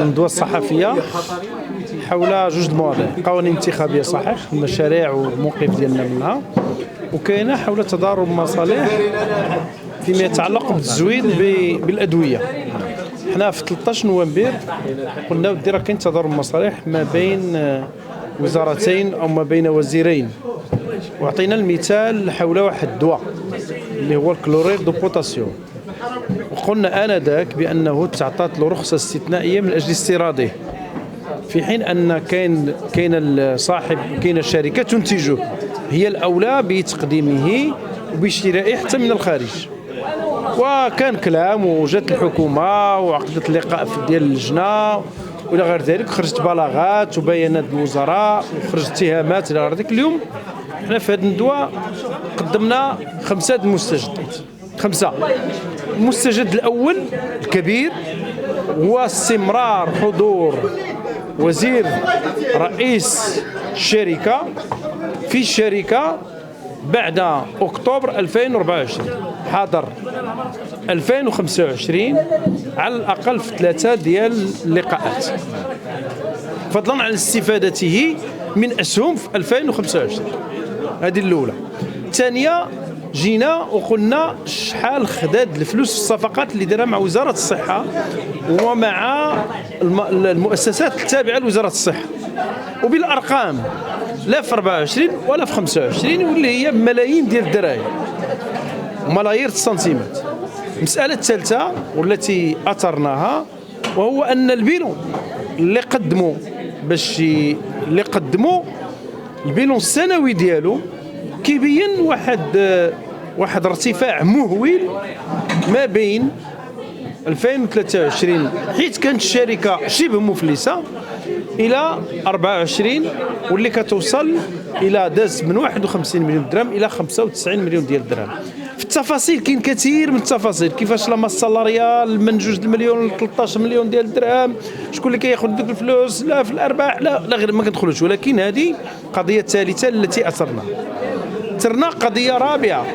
الندوة الصحفية حول جوج المواضيع: قوانين انتخابية صحيح، المشاريع والموقف ديالنا منها، وكاينه حول تضارب مصالح فيما يتعلق بالتزويد بالأدوية. حنا في 13 نوفمبر قلنا ودي راه كاين تضارب مصالح ما بين وزارتين أو ما بين وزيرين، وعطينا المثال حول واحد الدواء اللي هو الكلوريد دو بوتاسيوم، وقلنا آنذاك بأنه تعطات له رخصة استثنائية من أجل استيراده، في حين أن كاين الصاحب كاين الشركة تنتجه هي الأولى بتقديمه وبشرائه حتى من الخارج. وكان كلام وجات الحكومة وعقدت اللقاء ديال اللجنة وإلى غير ذلك، خرجت بلاغات وبيانات الوزراء وخرجت اتهامات إلى غير ذلك. اليوم حنا في هذه الندوة قدمنا 5 مستجدات. 5. المستجد الأول الكبير هو استمرار حضور وزير رئيس الشركة في الشركة بعد أكتوبر 2024 حاضر 2025 على الأقل في 3 ديال اللقاءات، فضلا عن استفادته من أسهم في 2025. هذه الأولى. الثانية، جينا وقلنا شحال خداد الفلوس في الصفقات اللي دارها مع وزارة الصحة ومع المؤسسات التابعة لوزارة الصحة، وبالأرقام لا في 24 ولا في 25، واللي هي ملايين ديال الدراهم وملايير السنتيمات. المسألة الثالثة والتي أثرناها وهو أن البيلون اللي قدموا البيلون السنوي ديالو كيبين واحد ارتفاع مهول ما بين 2023 حيت كانت الشركة شبه مفلسة إلى 24 واللي كتوصل إلى داز من 51 مليون درهم إلى 95 مليون ديال الدرهم. في التفاصيل كاين كثير من التفاصيل، كيفاش لا ماس سالاريال من 2 مليون ل 13 مليون ديال الدرهم، شكون اللي كياخذ ديك الفلوس، لا في الأرباح لا غير ما كندخلوش. ولكن هذه قضية ثالثة التي أثرنا قضية رابعة،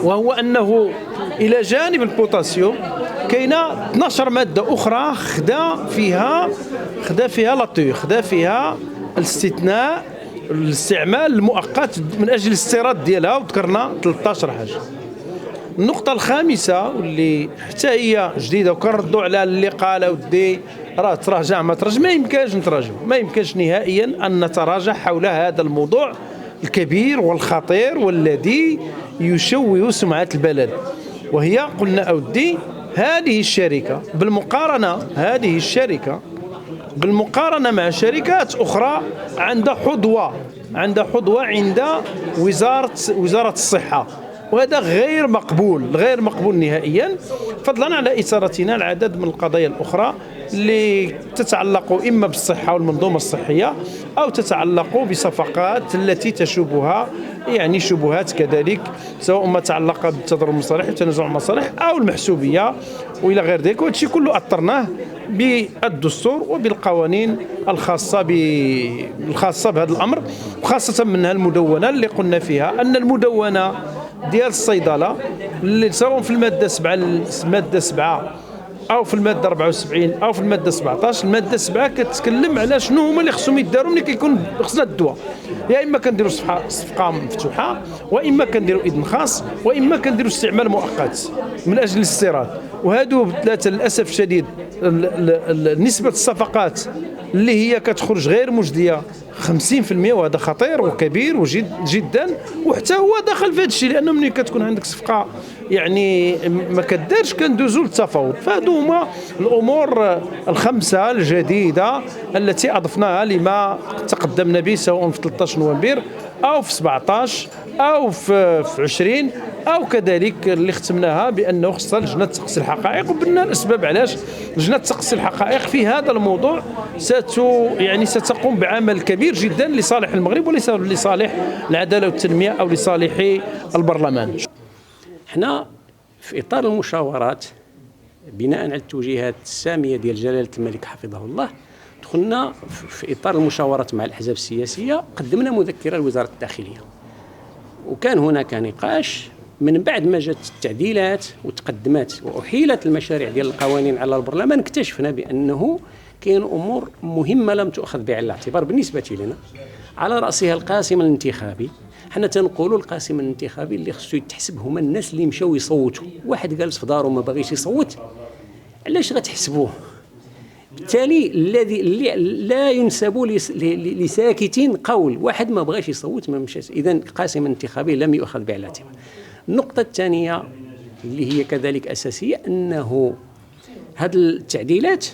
وهو أنه إلى جانب البوتاسيوم كاينه 12 مادة أخرى خدا فيها الاستثناء الاستعمال المؤقت من أجل الاستيراد ديالها، وذكرنا 13 حاجة. النقطة الخامسة واللي حتى هي جديدة وكنردوا على اللي قال ودي راه تراجع ما تراجع، ما يمكنش نتراجع، ما يمكنش نهائيا أن نتراجع حول هذا الموضوع الكبير والخطير والذي يشوه سمعة البلد. وهي قلنا أودي هذه الشركة بالمقارنة مع شركات أخرى عندها حظوة عند وزارة الصحة، وهذا غير مقبول نهائيا، فضلا على إثارتنا العدد من القضايا الأخرى اللي تتعلق إما بالصحة والمنظومة الصحية أو تتعلق بصفقات التي تشوبها يعني شبهات كذلك، سواء ما تعلق بالتضارب المصالح وتنازع المصالح أو المحسوبية وإلى غير ذلك. وهذا الشيء كله أثرناه بالدستور وبالقوانين الخاصة بهذا الأمر، وخاصة منها المدونة اللي قلنا فيها أن المدونة ديال الصيدلة اللي سواء في المادة 7 أو في المادة 74 أو في المادة 17. المادة 7 كتكلم على شنو هما اللي خصهم يداروا ملي كيكون خصنا الدواء، يا إما كنديروا صفقة مفتوحة، وإما كنديروا إذن خاص، وإما كنديروا استعمال مؤقت من أجل الاستيراد. وهادو 3 للأسف الشديد نسبة الصفقات اللي هي كتخرج غير مجدية 50%، وهذا خطير وكبير جدا. وحتى هو دخل في هذا الشيء، لأنه ملي كتكون عندك صفقة يعني ما كدارش كندوزوا للتفاوض. فهادو هما الأمور ال5 الجديدة التي أضفناها لما تقدمنا به سواء في 13 نوفمبر أو في 17 أو في 20 أو كذلك اللي ختمناها بأنه خصها لجنة تقصي الحقائق. وبنا الأسباب علاش لجنة تقصي الحقائق في هذا الموضوع ستقوم بعمل كبير جدا لصالح المغرب وليس لصالح العدالة والتنمية أو لصالح البرلمان. احنا في إطار المشاورات بناء على التوجيهات السامية ديال جلالة الملك حفظه الله، دخلنا في إطار المشاورات مع الأحزاب السياسية، قدمنا مذكرة لوزارة الداخلية، وكان هناك نقاش من بعد ما جات التعديلات وتقدمات وأحيلت المشاريع ديال القوانين على البرلمان. اكتشفنا بأنه كاين امور مهمه لم تؤخذ بعين الاعتبار بالنسبه لنا، على راسها القاسم الانتخابي. حنا تنقولوا القاسم الانتخابي اللي خصو يتحسب هما الناس اللي مشاو يصوتوا. واحد جالس في دارو ما باغيش يصوت، علاش غتحسبوه؟ بالتالي الذي لا ينسب لساكتين قول واحد ما بغاش يصوت ما مشاش. اذا القاسم الانتخابي لم يؤخذ بعين الاعتبار. النقطه الثانيه اللي هي كذلك اساسيه، انه هذه التعديلات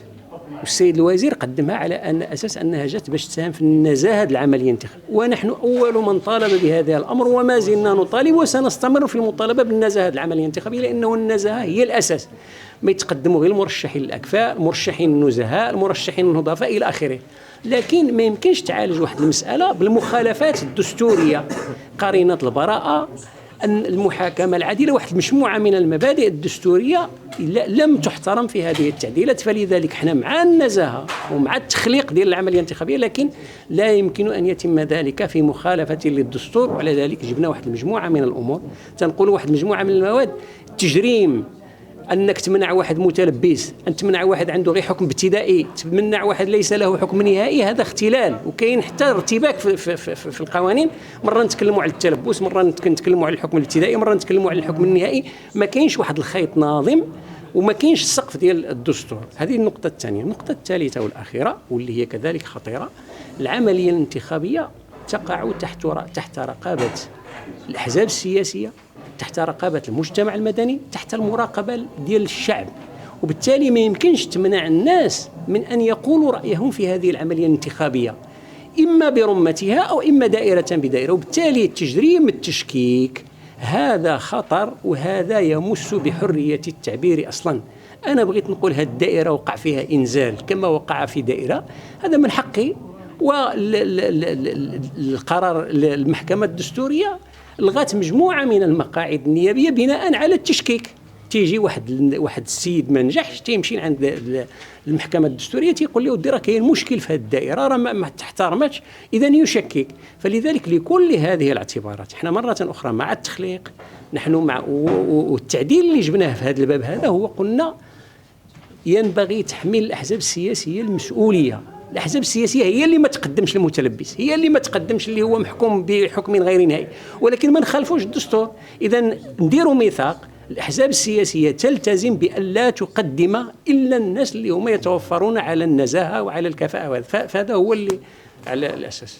والسيد الوزير قدمها على ان اساس انها جات باش تساهم في نزاهه العمليه الانتخابيه، ونحن اول من طالب بهذا الامر وما زلنا نطالب وسنستمر في المطالبه بالنزاهه العمليه الانتخابيه، لانه النزاهه هي الاساس. ما يتقدموا غير المرشحين الاكفاء، المرشحين النزهاء، المرشحين النظفاء الى اخره، لكن ما يمكنش تعالج واحد المساله بالمخالفات الدستوريه، قرينه البراءه، المحاكمه العادله، واحد المجموعه من المبادئ الدستوريه لم تحترم في هذه التعديلات. فلذلك احنا مع النزاهه ومع التخليق ديال العمليه الانتخابيه، لكن لا يمكن ان يتم ذلك في مخالفه للدستور. وعلى ذلك جبنا واحد المجموعه من الامور، تنقول واحد المجموعه من المواد، التجريم، انك تمنع واحد متلبس، ان تمنع واحد عنده غير حكم ابتدائي، تمنع واحد ليس له حكم نهائي، هذا اختلال. وكاين حتى ارتباك في القوانين، مره نتكلموا على التلبس، مره نتكلموا على الحكم الابتدائي، مره نتكلموا على الحكم النهائي. ما كاينش واحد الخيط ناظم وما كاينش السقف ديال الدستور. هذه النقطه الثانيه. النقطه الثالثه والاخيره واللي هي كذلك خطيره، العمليه الانتخابيه تقع تحت رقابه الاحزاب السياسيه، تحت رقابة المجتمع المدني، تحت المراقبة ديال الشعب، وبالتالي ما يمكنش تمنع الناس من أن يقولوا رأيهم في هذه العملية الانتخابية، إما برمتها أو إما دائرة بدائرة. وبالتالي التجريم، التشكيك، هذا خطر، وهذا يمس بحرية التعبير أصلا. أنا بغيت نقول هذه الدائرة وقع فيها إنزال كما وقع في دائرة، هذا من حقي. والقرار المحكمة الدستورية لغات مجموعة من المقاعد النيابية بناء على التشكيك. تيجي واحد السيد ما نجحش، تيمشي عند المحكمة الدستورية تيقول له ودي راه كاين مشكل في هذه الدائرة، راه ما تحترمتش، إذا يشكك. فلذلك لكل هذه الاعتبارات احنا مرة أخرى مع التخليق، نحن مع والتعديل اللي جبناه في هذا الباب هذا، هو قلنا ينبغي تحميل الأحزاب السياسية المسؤولية. الأحزاب السياسية هي اللي ما تقدمش المتلبس، هي اللي ما تقدمش اللي هو محكوم بحكم غير نهائي، ولكن ما نخالفوش الدستور. إذا نديروا ميثاق، الأحزاب السياسية تلتزم بأن لا تقدم إلا الناس اللي هم يتوفرون على النزاهة وعلى الكفاءة، فهذا هو اللي على الأساس.